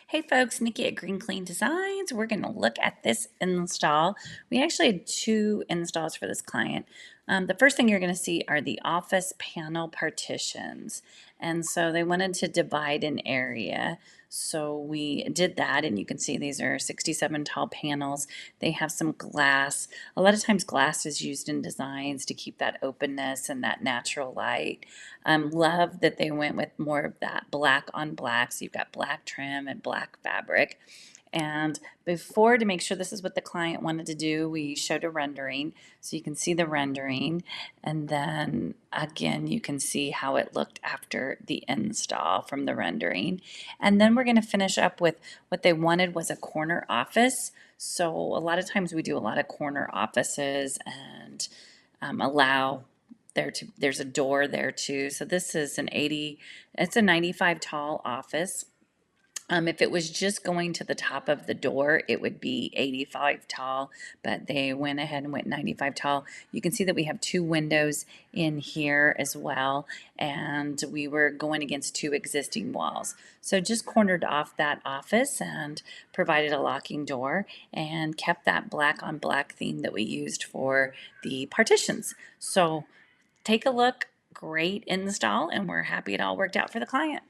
Hey folks, Nikki at Green Clean Designs. We're going to look at this install. We actually had two installs for this client. The first thing you're going to see are the office panel partitions. And so they wanted to divide an area. So we did that, and you can see these are 67 tall panels. They have some glass. A lot of times glass is used in designs to keep that openness and that natural light. Love that they went with more of that black on black. So you've got black trim and black fabric. And before, to make sure this is what the client wanted to do, we showed a rendering. So you can see the rendering. And then again, you can see how it looked after the install from the rendering. And then we're going to finish up with what they wanted was a corner office. So a lot of times we do a lot of corner offices and allow there's a door there too. So this is it's a 95 tall office. If it was just going to the top of the door, it would be 85 tall, but they went ahead and went 95 tall. You can see that we have two windows in here as well, and we were going against two existing walls. So just cornered off that office and provided a locking door and kept that black on black theme that we used for the partitions. So take a look, great install, and we're happy it all worked out for the client.